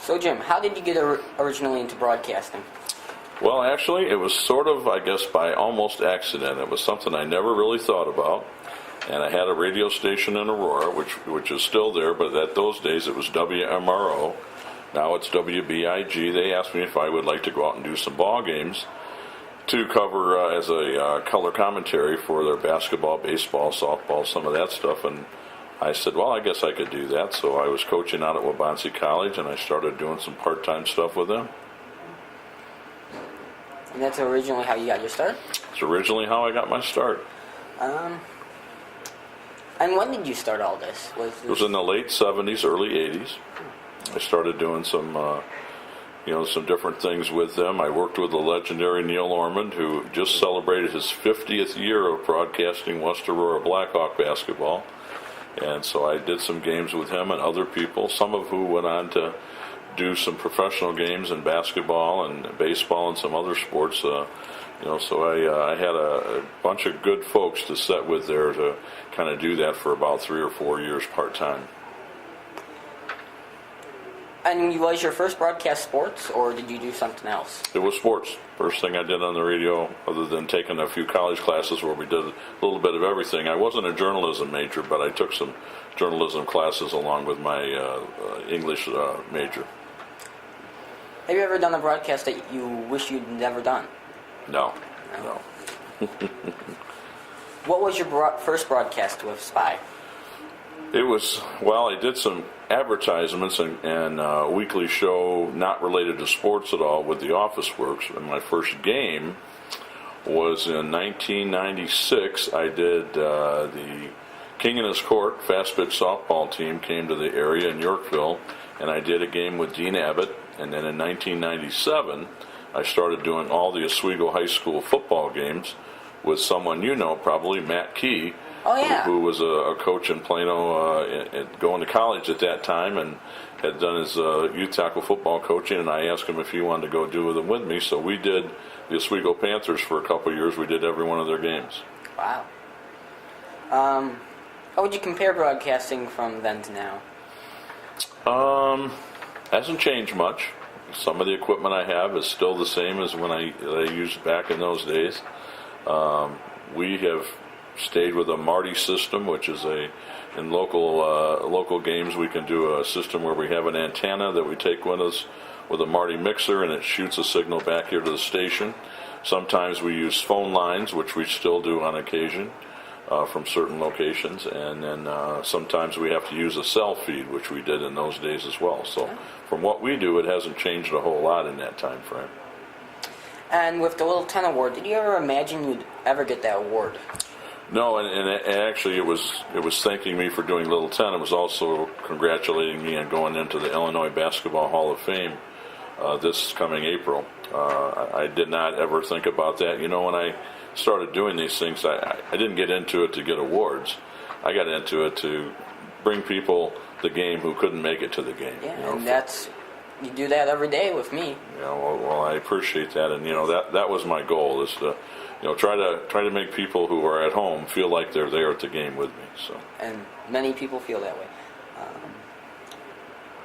So Jim, how did you get originally into broadcasting? Well, actually, it was sort of, I guess, by almost accident. It was something I never really thought about. And I had a radio station in Aurora, which is still there, but at those days it was WMRO. Now it's WBIG. They asked me if I would like to go out and do some ball games to cover as a color commentary for their basketball, baseball, softball, some of that stuff. And I said, well, I guess I could do that. So I was coaching out at Waubonsee College, and I started doing some part-time stuff with them. And that's originally how you got your start? It's originally how I got my start. And when did you start all this? It was in the late 70s, early 80s. I started doing some different things with them. I worked with the legendary Neil Ormond, who just celebrated his 50th year of broadcasting West Aurora Blackhawk basketball. And so I did some games with him and other people, some of who went on to do some professional games in basketball and baseball and some other sports. So I had a bunch of good folks to set with there to kind of do that for about 3 or 4 years part-time. And was your first broadcast sports, or did you do something else? It was sports. First thing I did on the radio, other than taking a few college classes where we did a little bit of everything. I wasn't a journalism major, but I took some journalism classes along with my English major. Have you ever done a broadcast that you wish you'd never done? No. What was your first broadcast with SPY? It was, I did some advertisements and a weekly show not related to sports at all with the Office Works. And my first game was in 1996. I did the King in His Court fast pitch softball team came to the area in Yorkville, and I did a game with Dean Abbott. And then in 1997, I started doing all the Oswego High School football games with someone you know, probably, Matt Key. Oh, yeah. Who was a coach in Plano, going to college at that time, and had done his youth tackle football coaching, and I asked him if he wanted to go do them with me. So we did the Oswego Panthers for a couple of years. We did every one of their games. Wow. How would you compare broadcasting from then to now? Hasn't changed much. Some of the equipment I have is still the same as when I used back in those days. We have stayed with a Marty system, which is in local games we can do a system where we have an antenna that we take with us with a Marty mixer, and it shoots a signal back here to the station. Sometimes we use phone lines, which we still do on occasion from certain locations, and then sometimes we have to use a cell feed, which we did in those days as well. So from what we do, it hasn't changed a whole lot in that time frame. And with the Little 10 Award, did you ever imagine you'd ever get that award? No, and actually it was thanking me for doing Little 10. It was also congratulating me on going into the Illinois Basketball Hall of Fame this coming April. I did not ever think about that. You know, when I started doing these things, I didn't get into it to get awards. I got into it to bring people the game who couldn't make it to the game. Yeah, and you do that every day with me. Well, I appreciate that, and that was my goal, is to try to make people who are at home feel like they're there at the game with me. So. And many people feel that way.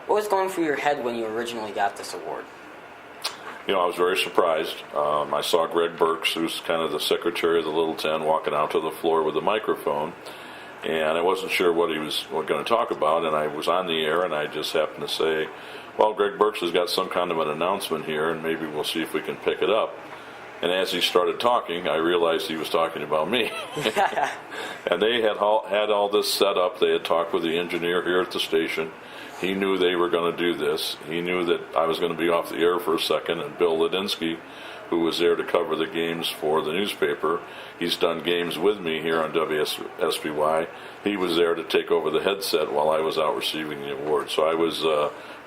What was going through your head when you originally got this award? I was very surprised. I saw Greg Burks, who's kind of the secretary of the Little 10, walking out to the floor with a microphone, and I wasn't sure what he was going to talk about, and I was on the air, and I just happened to say, well, Greg Burks has got some kind of an announcement here, and maybe we'll see if we can pick it up. And as he started talking, I realized he was talking about me. And they had all this set up. They had talked with the engineer here at the station. He knew they were going to do this. He knew that I was going to be off the air for a second, and Bill Ladinsky, who was there to cover the games for the newspaper, he's done games with me here on WSPY. He was there to take over the headset while I was out receiving the award. So I was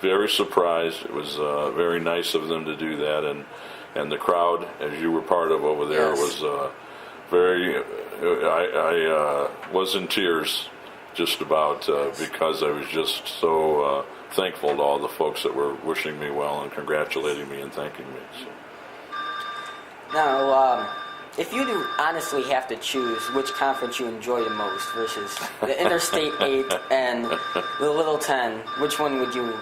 very surprised. It was very nice of them to do that, and the crowd, as you were part of over there, was very. I was in tears, just about, because I was just so thankful to all the folks that were wishing me well and congratulating me and thanking me. So. Now, if you do honestly have to choose which conference you enjoy the most versus the Interstate 8 and the Little 10, which one would you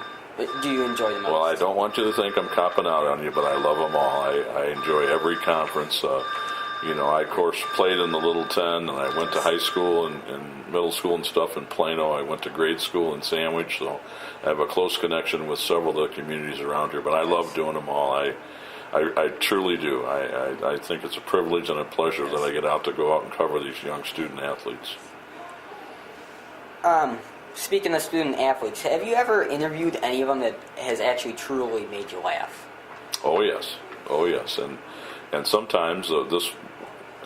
do you enjoy the most? Well, I don't want you to think I'm copping out on you, but I love them all. I enjoy every conference. I, of course, played in the Little 10, and I went to high school and middle school and stuff in Plano. I went to grade school in Sandwich, so I have a close connection with several of the communities around here. But I love doing them all. I truly do. I think it's a privilege and a pleasure that I get out to go out and cover these young student athletes. Speaking of student athletes, have you ever interviewed any of them that has actually truly made you laugh? Oh yes, and sometimes this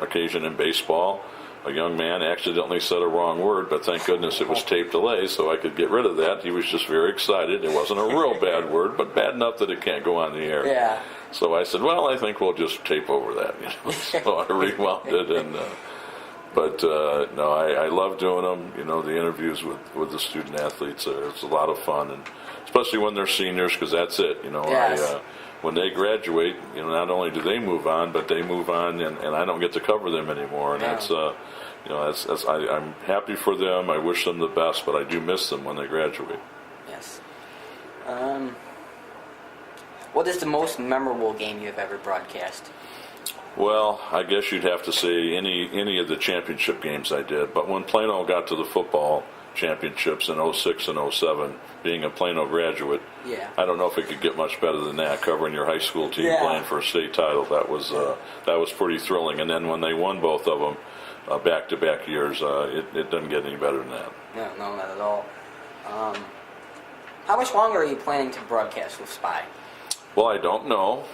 occasion in baseball, a young man accidentally said a wrong word, but thank goodness it was tape delay, so I could get rid of that. He was just very excited. It wasn't a real bad word, but bad enough that it can't go on the air. Yeah. So I said, well, I think we'll just tape over that. So I rewound it, and no, I love doing them. The interviews with the student athletes. It's a lot of fun, and especially when they're seniors, because that's it. Yes. When they graduate, not only do they move on, but they move on, and I don't get to cover them anymore. And that's I'm happy for them. I wish them the best, but I do miss them when they graduate. Yes. What is the most memorable game you've ever broadcast? Well, I guess you'd have to say any of the championship games I did. But when Plano got to the football championships in 06 and 07, being a Plano graduate, yeah. I don't know if it could get much better than that, covering your high school team playing for a state title. That was pretty thrilling. And then when they won both of them back-to-back years, it doesn't get any better than that. No, not at all. How much longer are you planning to broadcast with SPY? Well, I don't know.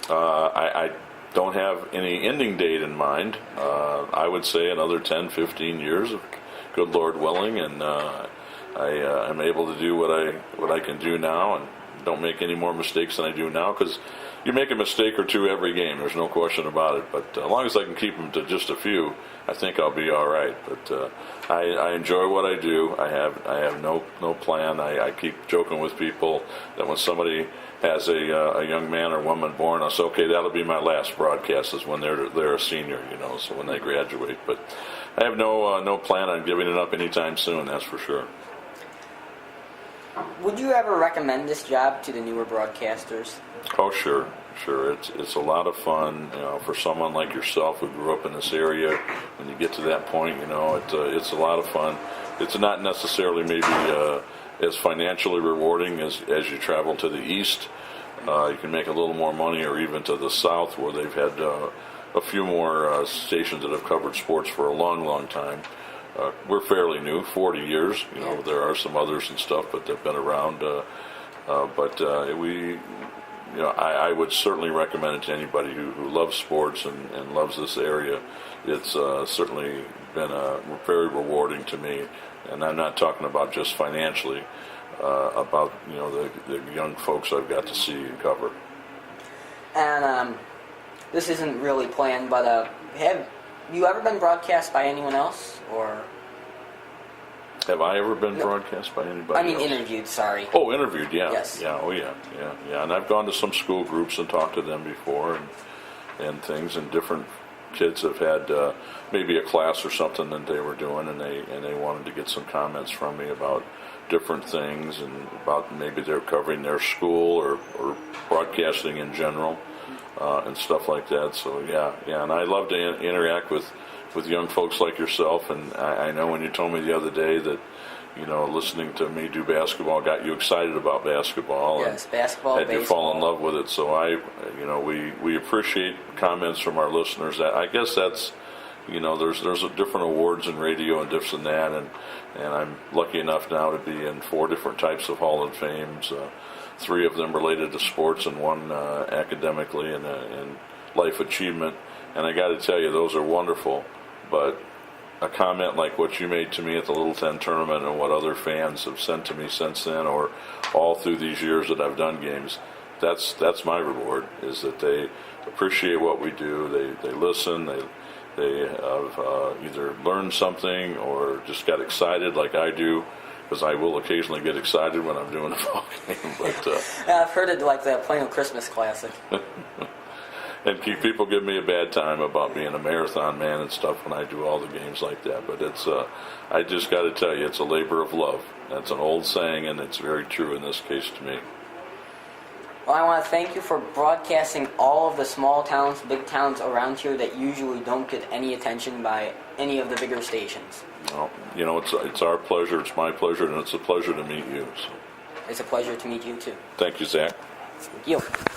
I don't have any ending date in mind. I would say another 10, 15 years, good Lord willing, and I am able to do what I can do now and don't make any more mistakes than I do now, because you make a mistake or two every game. There's no question about it. But as long as I can keep them to just a few, I think I'll be all right. But I enjoy what I do. I have no plan. I keep joking with people that when somebody has a young man or woman born, I'll say, okay, that'll be my last broadcast, is when they're a senior, so when they graduate. But I have no plan on giving it up anytime soon, that's for sure. Would you ever recommend this job to the newer broadcasters? Oh, sure. It's a lot of fun, for someone like yourself who grew up in this area. When you get to that point, it's a lot of fun. It's not necessarily maybe as financially rewarding as you travel to the east. You can make a little more money, or even to the south, where they've had a few more stations that have covered sports for a long, long time. We're fairly new, 40 years. There are some others and stuff, but they've been around. I would certainly recommend it to anybody who loves sports and loves this area. It's certainly been very rewarding to me, and I'm not talking about just financially, about the young folks I've got to see and cover. And this isn't really planned, but have you ever been broadcast by anyone else, or? Have I ever been broadcast by anybody else? Interviewed, sorry. Oh, interviewed, yeah. Yes. Yeah, oh yeah. And I've gone to some school groups and talked to them before and things, and different kids have had maybe a class or something that they were doing, and they wanted to get some comments from me about different things, and about maybe they're covering their school or broadcasting in general, and stuff like that. So yeah, and I love to interact with young folks like yourself, and I know when you told me the other day that listening to me do basketball got you excited about basketball. Yes, basketball, had baseball. you fall in love with it. So we appreciate comments from our listeners. I guess that's there's a different awards in radio and this and that, and I'm lucky enough now to be in 4 different types of Hall of Fames, 3 of them related to sports and 1 academically and life achievement. And I got to tell you, those are wonderful. But a comment like what you made to me at the Little 10 tournament, and what other fans have sent to me since then, or all through these years that I've done games, that's my reward, is that they appreciate what we do. They listen. They have either learned something or just got excited like I do, because I will occasionally get excited when I'm doing a ball game. But I've heard it like the Plano Christmas Classic. And people give me a bad time about being a marathon man and stuff when I do all the games like that. But it's, I just got to tell you, it's a labor of love. That's an old saying, and it's very true in this case to me. Well, I want to thank you for broadcasting all of the small towns, big towns around here that usually don't get any attention by any of the bigger stations. Well, it's our pleasure, it's my pleasure, and it's a pleasure to meet you. So, It's a pleasure to meet you too. thank you, Zach. Thank you.